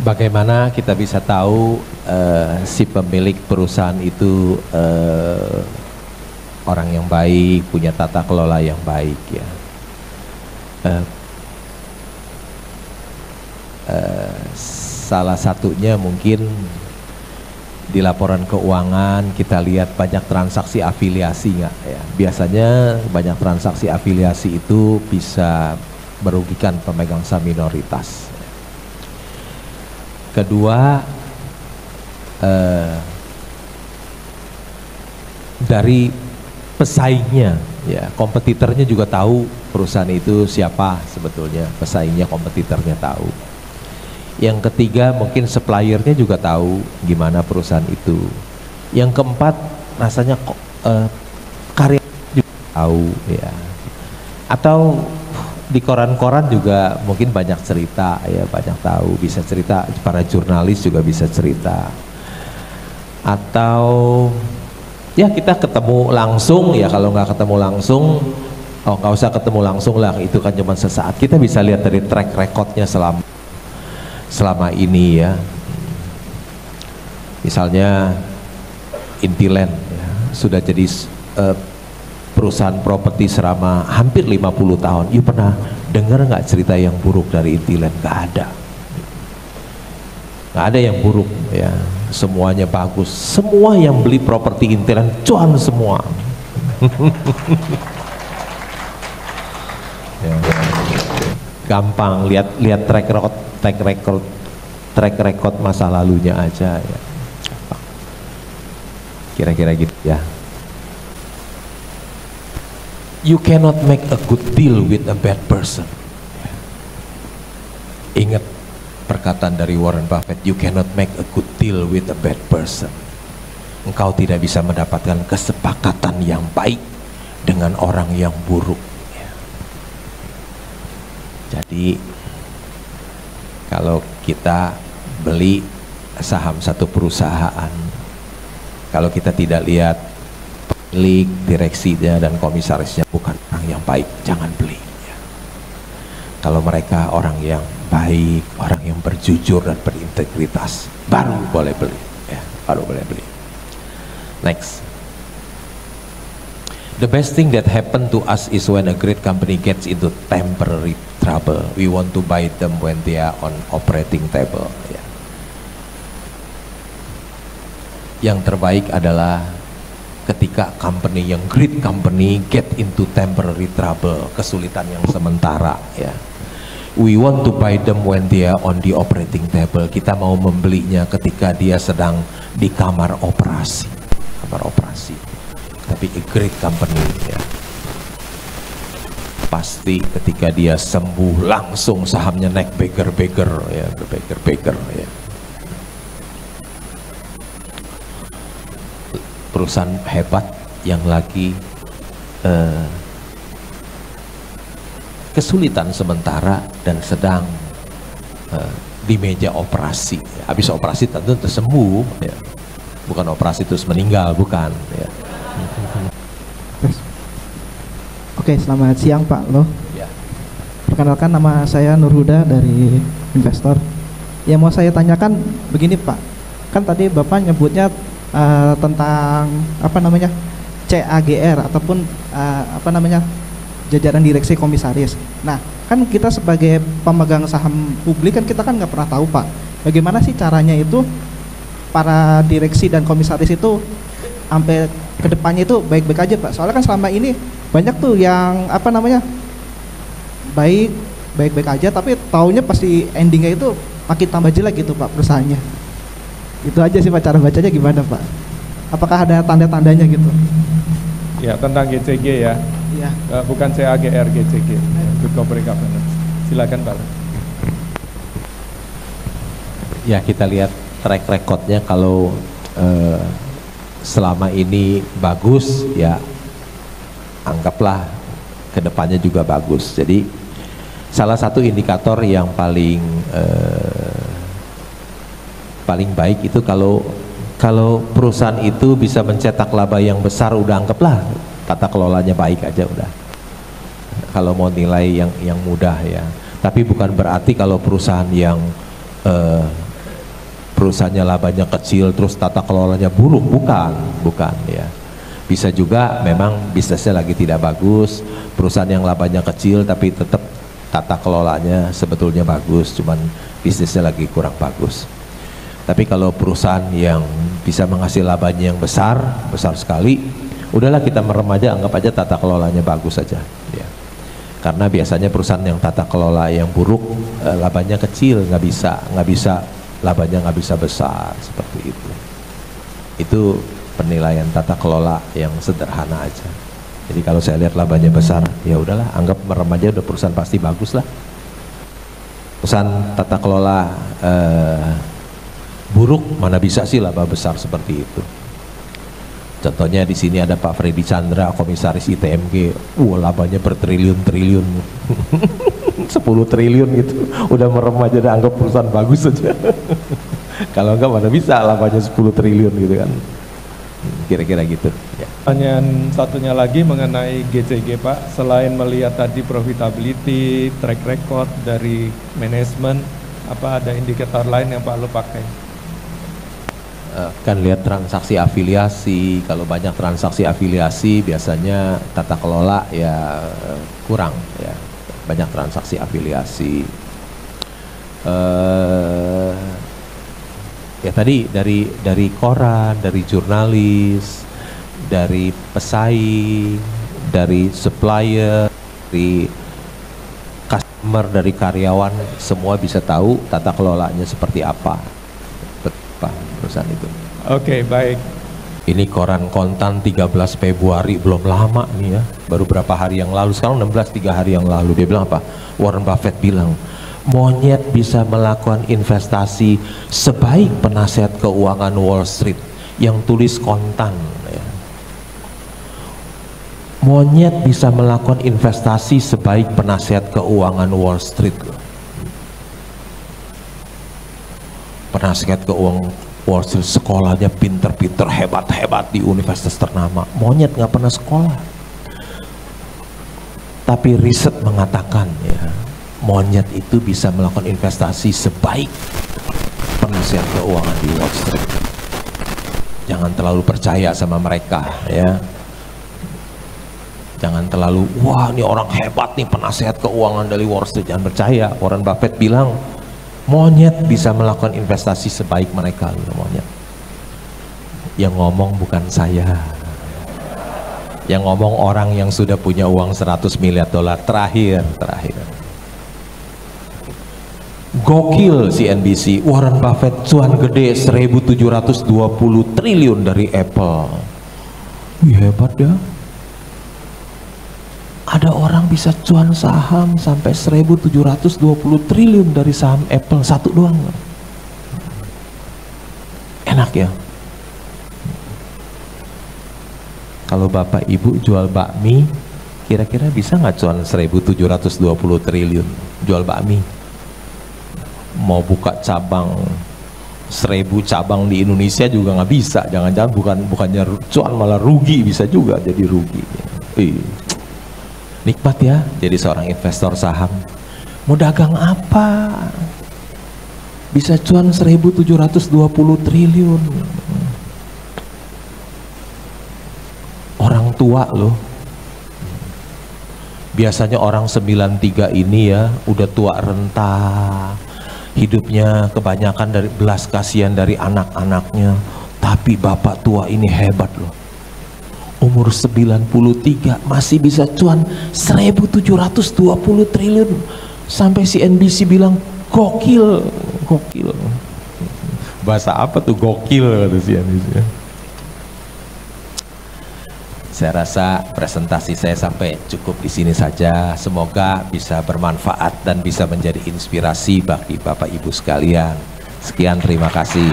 Bagaimana kita bisa tahu si pemilik perusahaan itu orang yang baik, punya tata kelola yang baik ya. Salah satunya mungkin di laporan keuangan kita lihat banyak transaksi afiliasi nggak ya. Biasanya banyak transaksi afiliasi itu bisa merugikan pemegang saham minoritas. Kedua, dari pesaingnya ya, kompetitornya juga tahu perusahaan itu siapa sebetulnya, pesaingnya, kompetitornya tahu. Yang ketiga mungkin suppliernya juga tahu gimana perusahaan itu. Yang keempat rasanya karya juga tahu ya. Atau di koran-koran juga mungkin banyak cerita ya, banyak tahu, bisa cerita, para jurnalis juga bisa cerita. Atau ya kita ketemu langsung ya, kalau nggak ketemu langsung, oh nggak usah ketemu langsung lah, itu kan cuma sesaat. Kita bisa lihat dari track recordnya selama ini ya. Misalnya Intiland ya, sudah jadi perusahaan properti selama hampir 50 tahun. You pernah dengar nggak cerita yang buruk dari Intiland? Nggak ada. Nggak ada yang buruk ya, semuanya bagus. Semua yang beli properti Intiland cuan semua. Ya. Gampang, lihat track record masa lalunya aja ya. Kira-kira gitu ya. You cannot make a good deal with a bad person. Ingat perkataan dari Warren Buffett, you cannot make a good deal with a bad person. Engkau tidak bisa mendapatkan kesepakatan yang baik dengan orang yang buruk. Jadi kalau kita beli saham satu perusahaan, kalau kita tidak lihat pemilik, direksinya dan komisarisnya bukan orang yang baik, jangan beli ya. Kalau mereka orang yang baik, orang yang berjujur dan berintegritas, baru boleh beli ya, baru boleh beli. Next. The best thing that happened to us is when a great company gets into temporary trouble. We want to buy them when they are on operating table. Ya. Yang terbaik adalah ketika company yang great company get into temporary trouble, kesulitan yang sementara. Ya. We want to buy them when they are on the operating table. Kita mau membelinya ketika dia sedang di kamar operasi, Tapi a great company ya, pasti ketika dia sembuh langsung sahamnya naik beggar ya, ya. Perusahaan hebat yang lagi kesulitan sementara dan sedang di meja operasi. Habis operasi tentu tersembuh ya. Bukan operasi terus meninggal, bukan ya. Oke, selamat siang Pak Loh. Ya. Perkenalkan, nama saya Nur Huda dari Investor. Yang mau saya tanyakan begini Pak, kan tadi Bapak nyebutnya tentang CAGR ataupun jajaran direksi komisaris. Nah, kan kita sebagai pemegang saham publik kan kita kan nggak pernah tahu Pak, bagaimana sih caranya itu para direksi dan komisaris itu sampai kedepannya itu baik-baik aja Pak. Soalnya kan selama ini banyak tuh yang baik-baik aja, tapi taunya pasti endingnya itu makin tambah jelek gitu Pak perusahaannya. Itu aja sih Pak, cara bacanya gimana Pak? Apakah ada tanda-tandanya gitu? Ya, tentang GCG ya. Iya. Bukan CAGR, GCG. Good Corporate Governance. Silakan Pak. Ya, kita lihat track recordnya. Kalau selama ini bagus ya, anggaplah kedepannya juga bagus. Jadi salah satu indikator yang paling baik itu kalau perusahaan itu bisa mencetak laba yang besar, udah anggaplah tata kelolanya baik aja udah. Kalau mau nilai yang mudah ya. Tapi bukan berarti kalau perusahaan yang perusahaannya labanya kecil terus tata kelolanya buruk, bukan ya. Bisa juga memang bisnisnya lagi tidak bagus, perusahaan yang labanya kecil tapi tetap tata kelolanya sebetulnya bagus, cuman bisnisnya lagi kurang bagus. Tapi kalau perusahaan yang bisa menghasilkan labanya yang besar sekali, udahlah kita merem aja, anggap aja tata kelolanya bagus saja ya. Karena biasanya perusahaan yang tata kelola yang buruk, labanya kecil, nggak bisa labanya nggak bisa besar seperti itu. Itu penilaian tata kelola yang sederhana aja. Jadi kalau saya lihat labanya besar, ya udahlah, anggap merem aja, udah perusahaan pasti bagus lah. Perusahaan tata kelola buruk, mana bisa sih laba besar seperti itu. Contohnya di sini ada Pak Freddy Chandra, komisaris ITMG, labanya bertriliun-triliun, 10 triliun gitu, udah merem aja, udah anggap perusahaan bagus saja. Kalau enggak mana bisa labanya 10 triliun gitu kan, kira-kira gitu ya. Pertanyaan satunya lagi mengenai GCG Pak, selain melihat tadi profitability, track record dari manajemen, apa ada indikator lain yang Pak Lu pakai? Kan lihat transaksi afiliasi, kalau banyak transaksi afiliasi biasanya tata kelola ya kurang ya, banyak transaksi afiliasi. Ya tadi dari koran, dari jurnalis, dari pesaing, dari supplier, dari customer, dari karyawan, semua bisa tahu tata kelolanya seperti apa perusahaan itu. Oke, baik. Ini koran Kontan 13 Februari, belum lama nih ya, baru berapa hari yang lalu, sekarang 16, 3 hari yang lalu. Dia bilang apa? Warren Buffett bilang, monyet bisa melakukan investasi sebaik penasihat keuangan Wall Street, yang tulis Kontan ya. Monyet bisa melakukan investasi sebaik penasihat keuangan Wall Street. Penasihat keuangan Wall Street sekolahnya pinter-pinter, hebat-hebat di universitas ternama. Monyet nggak pernah sekolah. Tapi riset mengatakan ya, monyet itu bisa melakukan investasi sebaik penasihat keuangan di Wall Street. Jangan terlalu percaya sama mereka ya. Jangan terlalu, wah ini orang hebat nih penasihat keuangan dari Wall Street. Jangan percaya. Warren Buffett bilang, monyet bisa melakukan investasi sebaik mereka. Monyet. Yang ngomong bukan saya. Yang ngomong orang yang sudah punya uang 100 miliar dolar terakhir. Gokil CNBC, Warren Buffett cuan gede 1.720 triliun dari Apple. Wih, hebat ya. Ada orang bisa cuan saham sampai 1.720 triliun dari saham Apple satu doang. Enak ya. Kalau Bapak Ibu jual bakmi, kira-kira bisa nggak cuan 1.720 triliun jual bakmi? Mau buka cabang 1.000 cabang di Indonesia juga nggak bisa. Jangan-jangan bukannya cuan malah rugi, bisa juga jadi rugi. Nikmat ya jadi seorang investor saham. Mau dagang apa? Bisa cuan 1.720 triliun. Orang tua loh. Biasanya orang 93 ini ya udah tua renta. Hidupnya kebanyakan dari belas kasihan dari anak-anaknya. Tapi bapak tua ini hebat loh. Umur 93 masih bisa cuan 1.720 triliun. Sampai CNBC bilang gokil. Bahasa apa tuh gokil kata CNBC. Saya rasa presentasi saya sampai cukup di sini saja. Semoga bisa bermanfaat dan bisa menjadi inspirasi bagi Bapak Ibu sekalian. Sekian, terima kasih.